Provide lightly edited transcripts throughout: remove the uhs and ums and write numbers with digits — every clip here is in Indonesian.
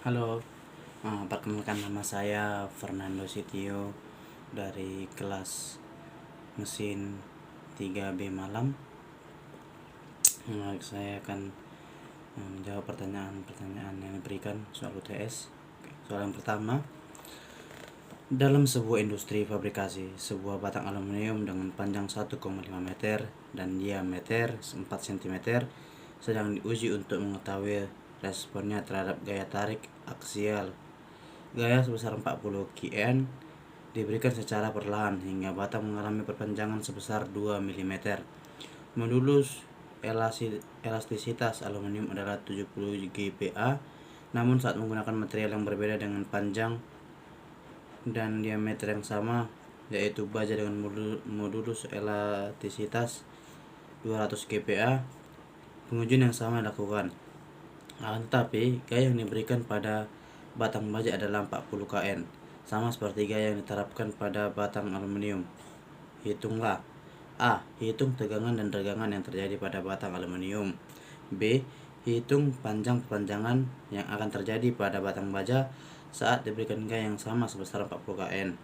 Halo, perkenalkan nama saya Fernando Sitio dari kelas mesin 3B Malam. Saya akan menjawab pertanyaan-pertanyaan yang diberikan soal UTS. Soal yang pertama, dalam sebuah industri fabrikasi, sebuah batang aluminium dengan panjang 1,5 meter dan diameter 4 cm sedang diuji untuk mengetahui responnya terhadap gaya tarik aksial. Gaya sebesar 40 kN diberikan secara perlahan hingga batang mengalami perpanjangan sebesar 2 mm. Modulus elastisitas aluminium adalah 70 GPa, namun saat menggunakan material yang berbeda dengan panjang dan diameter yang sama, yaitu baja dengan modulus elastisitas 200 GPa, pengujian yang sama dilakukan. Tetapi gaya yang diberikan pada batang baja adalah 40 kN, sama seperti gaya yang diterapkan pada batang aluminium. Hitunglah: A. Hitung tegangan dan regangan yang terjadi pada batang aluminium. B. Hitung perpanjangan yang akan terjadi pada batang baja saat diberikan gaya yang sama sebesar 40 kN.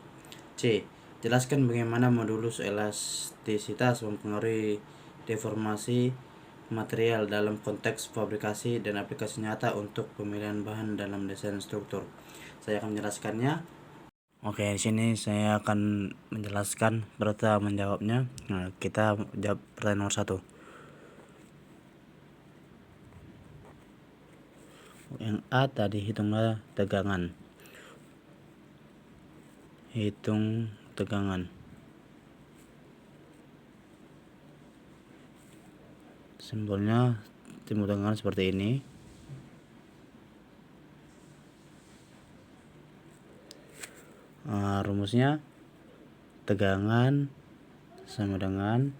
C. Jelaskan bagaimana modulus elastisitas mempengaruhi deformasi material dalam konteks fabrikasi dan aplikasi nyata untuk pemilihan bahan dalam desain struktur. Saya akan menjelaskannya. Oke, di sini saya akan menjelaskan serta menjawabnya. Kita jawab pertanyaan nomor 1. Yang A tadi, hitunglah tegangan. Hitung tegangan. Simbolnya timbul tegangan seperti ini. Rumusnya tegangan sama dengan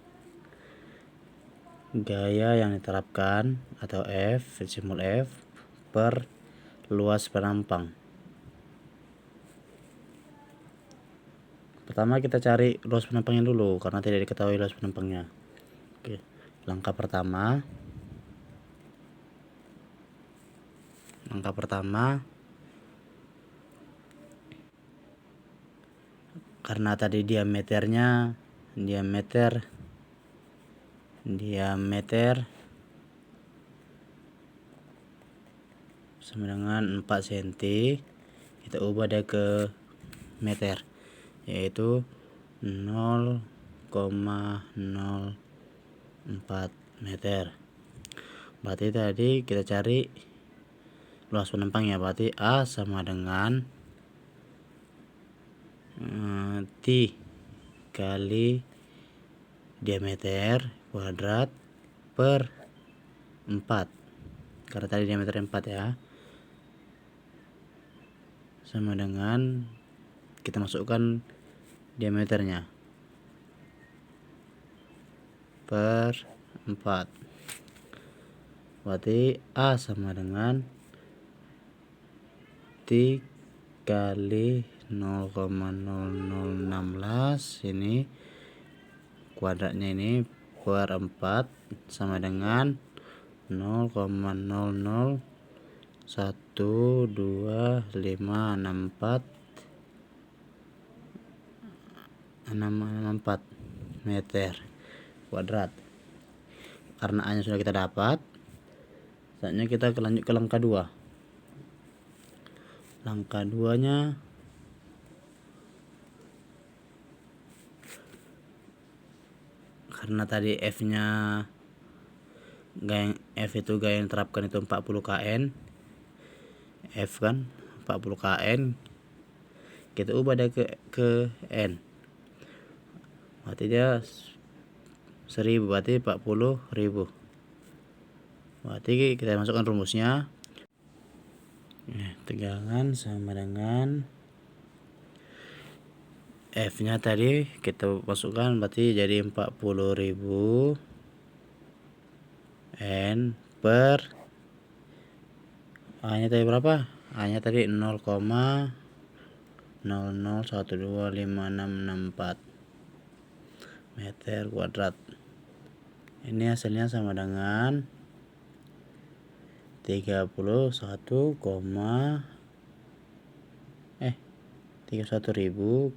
gaya yang diterapkan atau F, simbol F, per luas penampang. Pertama kita cari luas penampangnya dulu karena tidak diketahui luas penampangnya. Oke, langkah pertama karena tadi diameter sama dengan 4 cm, kita ubah dia ke meter, yaitu 0,04 meter. Berarti tadi kita cari luas penampangnya, berarti A sama dengan T kali diameter kuadrat per 4, karena tadi diameter 4 ya, sama dengan kita masukkan diameternya per 4, berarti A sama dengan T kali 0,0016 ini kuadratnya ini per 4 sama dengan 0,0012564 meter kuadrat. Karena A nya sudah kita dapat, saatnya kita lanjut ke langkah 2. Langkah 2 nya karena tadi F nya itu gaya yang diterapkan itu 40 kN, F kan 40 kN, kita ubah dia ke N, berarti dia 1000, berarti 40.000. Berarti kita masukkan rumusnya, tegangan sama dengan F nya tadi kita masukkan, berarti jadi 40.000 N per A nya tadi berapa? A nya tadi 0,00125664 meter kuadrat. Ini hasilnya sama dengan 31,5 31.837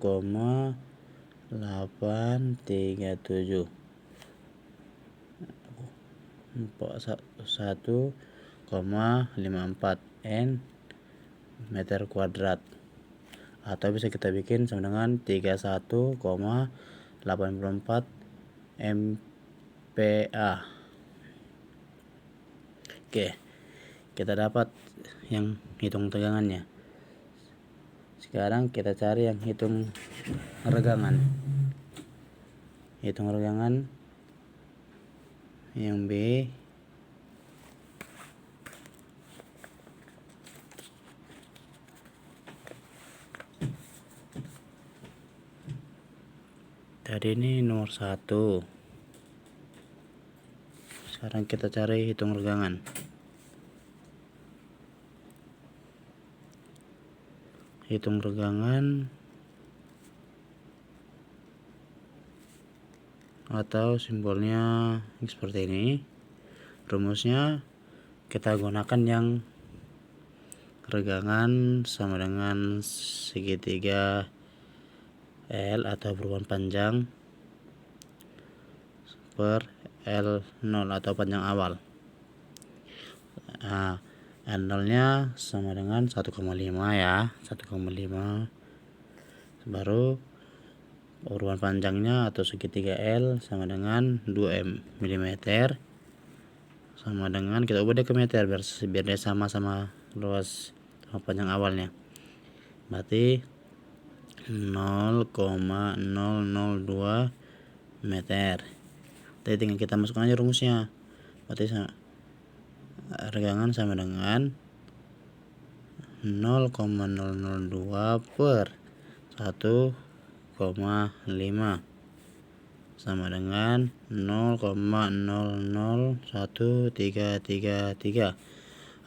1,54 N meter kuadrat, atau bisa kita bikin sama dengan 31,84 MPa. Oke, kita dapat yang hitung tegangannya. Sekarang kita cari yang hitung regangan. Hitung regangan yang B. Tadi ini nomor 1. Sekarang kita cari hitung regangan. Hitung regangan atau simbolnya seperti ini. Rumusnya kita gunakan yang regangan sama dengan segitiga L atau perubahan panjang per L0 atau panjang awal. Nah, L0 nya sama dengan 1,5 ya, 1,5. Baru perubahan panjangnya atau segitiga L sama dengan 2 mm, sama dengan, kita ubah dia ke meter biar dia sama-sama luas sama panjang awalnya. Berarti 0,002 meter. Jadi tinggal kita masukkan aja rumusnya. Berarti regangan sama dengan 0,002 per 1,5 sama dengan 0,001333,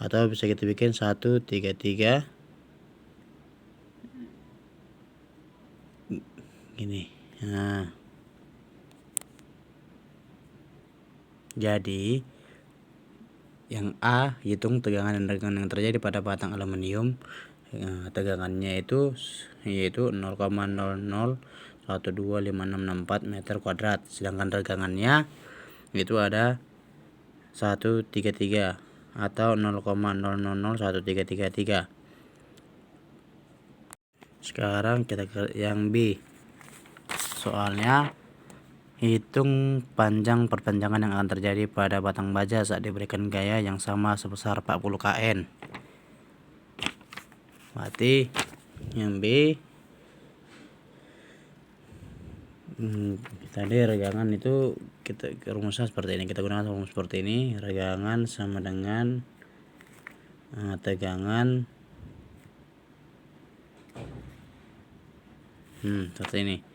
atau bisa kita bikin 133 gini. Nah, jadi yang A, hitung tegangan dan regangan yang terjadi pada batang aluminium. Tegangannya itu yaitu 0,00125664 meter kuadrat, sedangkan regangannya itu ada 133 atau 0,001333. Sekarang kita ke yang B. Soalnya hitung panjang perpanjangan yang akan terjadi pada batang baja saat diberikan gaya yang sama sebesar 40 kN. Berarti yang B, tadi regangan itu kita rumusnya seperti ini. Kita gunakan rumus seperti ini. Regangan sama dengan tegangan seperti ini.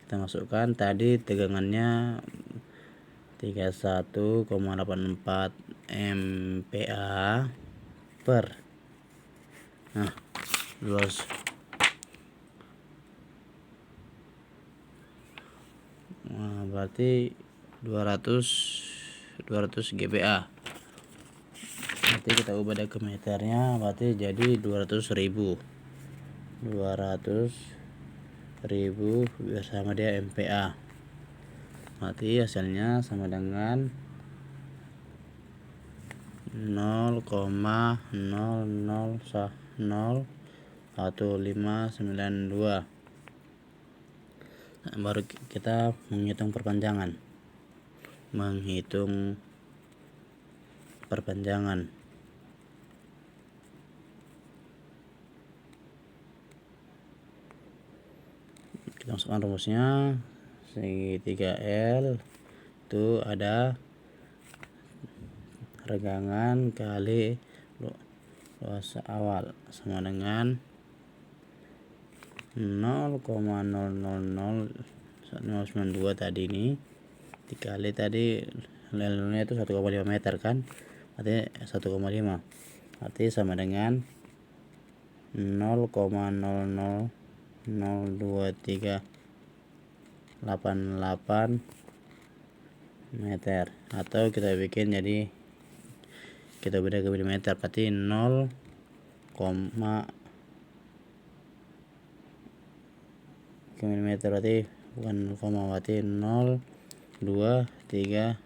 Kita masukkan tadi tegangannya 31,84 MPa per berarti 200 GPa. Nanti kita ubah ke meternya, berarti jadi 200.000 bersama dia MPa. Berarti hasilnya sama dengan 0,001592. Baru kita menghitung perpanjangan. Kita masukkan rumusnya. Segitiga L itu ada regangan kali luas awal sama dengan 0,000992 tadi ini dikali tadi L-nya itu 1,5 meter kan, artinya 1,5, arti sama dengan 0,002388 meter, atau kita bikin jadi kita beda ke meter, berarti 0,0 ke milimeter, berarti bukan 0, berarti 0, 2, 3,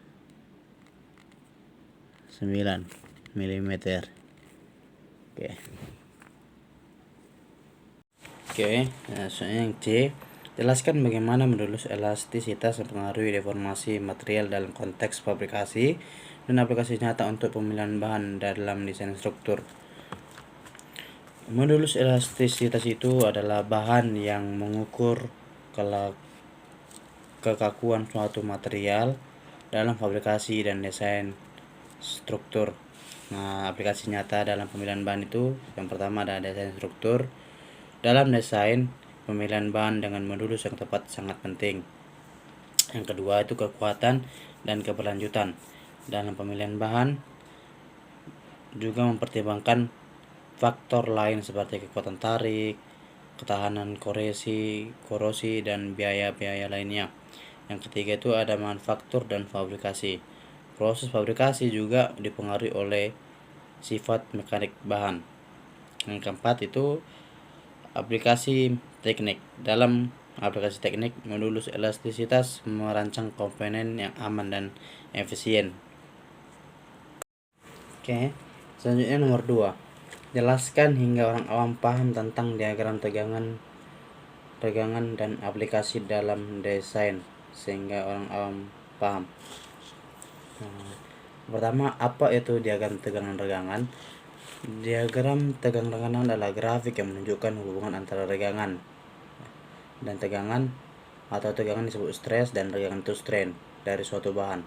9 milimeter. Oke, nah, soalnya yang C, jelaskan bagaimana modulus elastisitas mempengaruhi deformasi material dalam konteks fabrikasi dan aplikasi nyata untuk pemilihan bahan dalam desain struktur. Modulus elastisitas itu adalah bahan yang mengukur kekakuan suatu material dalam fabrikasi dan desain struktur. Nah, aplikasi nyata dalam pemilihan bahan itu yang pertama ada desain struktur. Dalam desain pemilihan bahan dengan modulus yang tepat sangat penting. Yang kedua itu kekuatan dan keberlanjutan. Dalam pemilihan bahan juga mempertimbangkan faktor lain seperti kekuatan tarik, ketahanan korosi dan biaya-biaya lainnya. Yang ketiga itu ada manufaktur dan fabrikasi. Proses fabrikasi juga dipengaruhi oleh sifat mekanik bahan. Yang keempat itu aplikasi teknik. Dalam aplikasi teknik, modulus elastisitas merancang komponen yang aman dan efisien. Oke, selanjutnya nomor 2. Jelaskan hingga orang awam paham tentang diagram tegangan dan aplikasi dalam desain sehingga orang awam paham. Pertama, apa itu diagram tegangan-regangan? Diagram tegangan-regangan adalah grafik yang menunjukkan hubungan antara regangan dan tegangan, atau tegangan disebut stress dan regangan itu strain dari suatu bahan.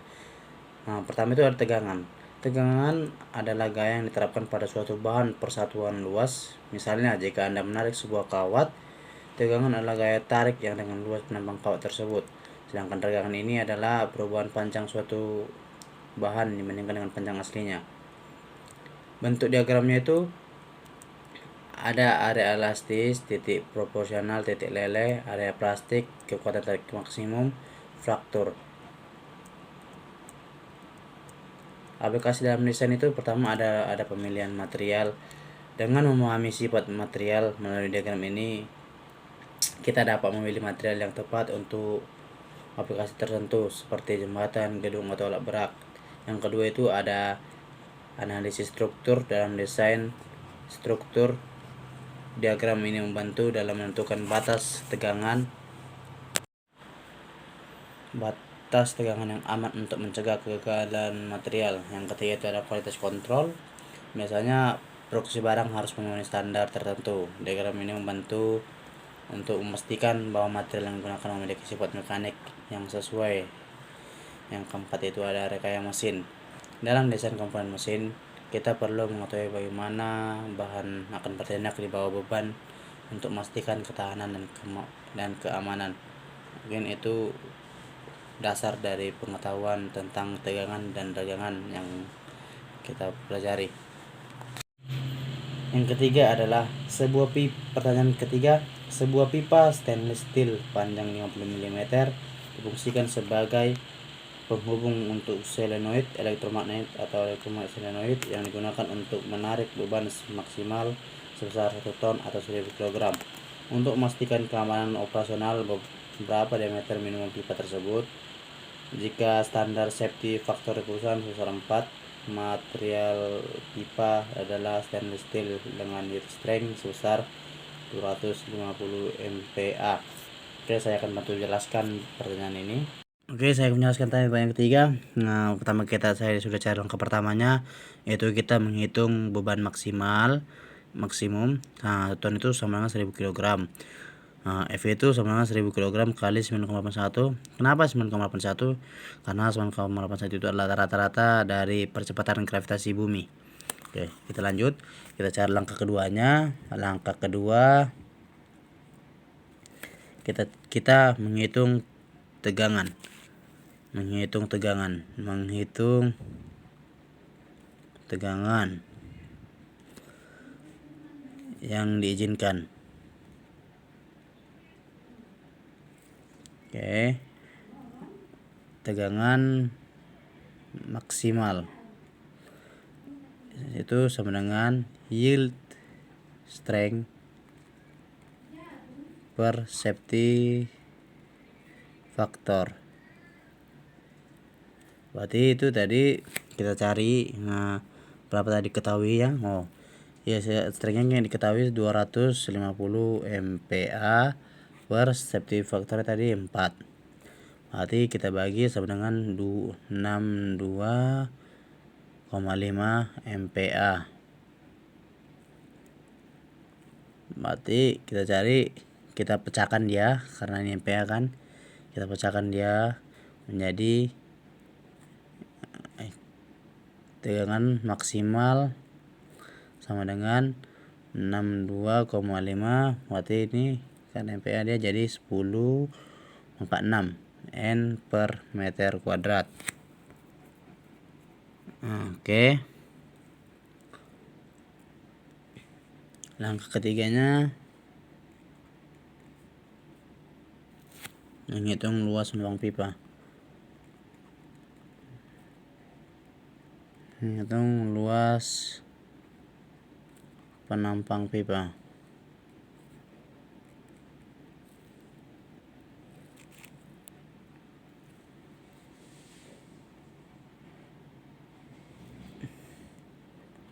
Nah, pertama itu ada tegangan. Tegangan adalah gaya yang diterapkan pada suatu bahan persatuan luas. Misalnya, jika Anda menarik sebuah kawat, tegangan adalah gaya tarik yang dengan luas menambang kawat tersebut. Sedangkan regangan ini adalah perubahan panjang suatu bahan dibandingkan dengan panjang aslinya. Bentuk diagramnya itu ada area elastis, titik proporsional, titik leleh, area plastik, kekuatan tarik maksimum, fraktur. Aplikasi dalam desain itu pertama ada pemilihan material. Dengan memahami sifat material melalui diagram ini, kita dapat memilih material yang tepat untuk aplikasi tertentu seperti jembatan, gedung, atau alat berat. Yang kedua itu ada analisis struktur dalam desain struktur. Diagram ini membantu dalam menentukan batas tegangan yang aman untuk mencegah kegagalan material. Yang ketiga itu ada kualitas kontrol. Biasanya produksi barang harus memenuhi standar tertentu. Diagram ini membantu untuk memastikan bahwa material yang digunakan memiliki sifat mekanik yang sesuai. Yang keempat itu ada rekayasa mesin. Dalam desain komponen mesin, kita perlu mengetahui bagaimana bahan akan bertindak di bawah beban untuk memastikan ketahanan dan keamanan. Mungkin itu dasar dari pengetahuan tentang tegangan dan regangan yang kita pelajari. Yang ketiga adalah pertanyaan ketiga, sebuah pipa stainless steel panjang 50 mm difungsikan sebagai penghubung untuk solenoid elektromagnet atau elektromagnet solenoid yang digunakan untuk menarik beban maksimal sebesar 1 ton atau 1000 kg. Untuk memastikan keamanan operasional, berapa diameter minimum pipa tersebut? Jika standar safety factor perusahaan sebesar 4, material pipa adalah stainless steel dengan yield strength sebesar 250 MPa. Oke, saya akan bantu jelaskan pertanyaan ini. Oke, saya menjelaskan pertanyaan ketiga. Nah, pertama saya sudah cari langkah pertamanya, yaitu kita menghitung beban maksimum. Nah, ton itu sama dengan 1000 kg. Nah, F itu sama dengan 1000 kg kali 9,81. Kenapa 9,81? Karena 9,81 itu adalah rata-rata dari percepatan gravitasi bumi. Oke, kita lanjut. Kita cari langkah keduanya. Langkah kedua, kita menghitung tegangan yang diizinkan. Oke, tegangan maksimal itu sama dengan yield strength per safety factor. Berarti itu tadi kita cari berapa tadi ketahui ya. Ya strength yang diketahui 250 MPa per safety factor tadi 4. Berarti kita bagi sama dengan 62,5 MPa. Berarti kita pecahkan dia karena ini MPa kan. Kita pecahkan dia menjadi tegangan maksimal sama dengan 62,5. Berarti ini kan MPa dia jadi 10,46 N per meter kuadrat. Oke. Langkah ketiganya menghitung luas lubang pipa. Menghitung luas penampang pipa.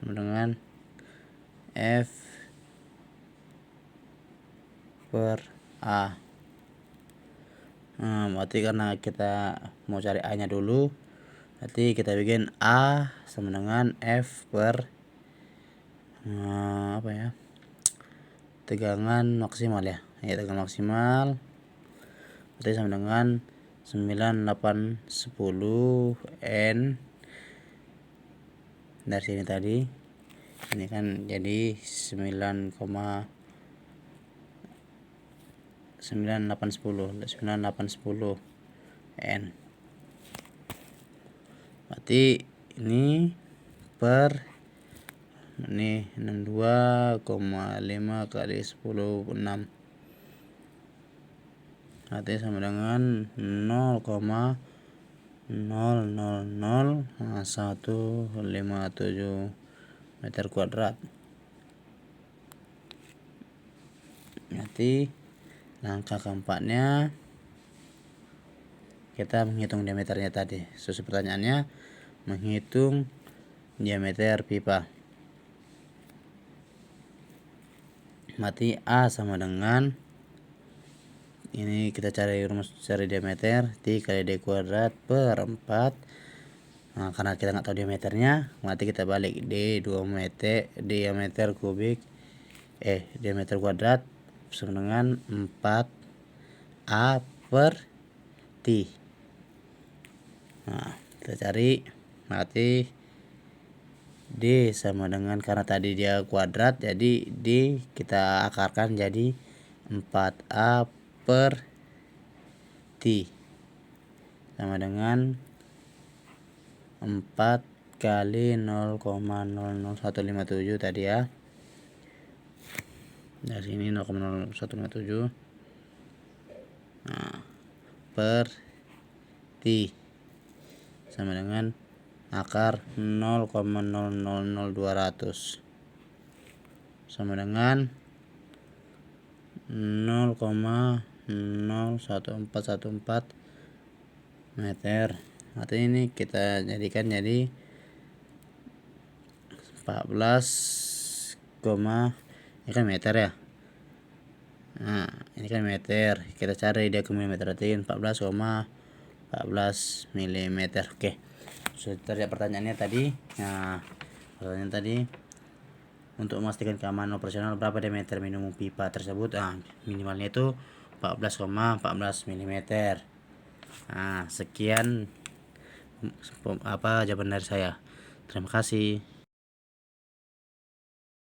Dengan F per A. Berarti karena kita mau cari A nya dulu, berarti kita bikin A sama dengan F per tegangan maksimal ya. Tegangan maksimal berarti sama dengan 9810 N. Dari sini tadi ini kan jadi 9810 N. Berarti ini per ini 62,5 kali 10/6. Berarti sama dengan 0,0000157 meter kuadrat. Berarti langkah keempatnya kita menghitung diameternya tadi. Sesuai pertanyaannya, menghitung diameter pipa. Berarti A sama dengan ini kita cari diameter T kali D kuadrat per 4. Karena kita nggak tahu diameternya, berarti kita balik diameter kubik diameter kuadrat sama dengan 4A per T. Kita cari, berarti D sama dengan, karena tadi dia kuadrat, jadi D kita akarkan jadi 4A per T sama dengan 4 kali 0,00157 tadi ya. Dari sini 0,0157 per T sama dengan akar 0,000200 sama dengan 0,01414 meter. Artinya ini kita jadikan jadi 14, ini kan meter ya. Ini kan meter. Kita cari dia ke milimeter, berarti 14,14 mm. Oke. Sudah terjawab pertanyaannya tadi. Pertanyaan tadi, untuk memastikan keamanan operasional berapa diameter minimum pipa tersebut? Minimalnya itu 14,14 mm. Sekian jawaban dari saya. Terima kasih.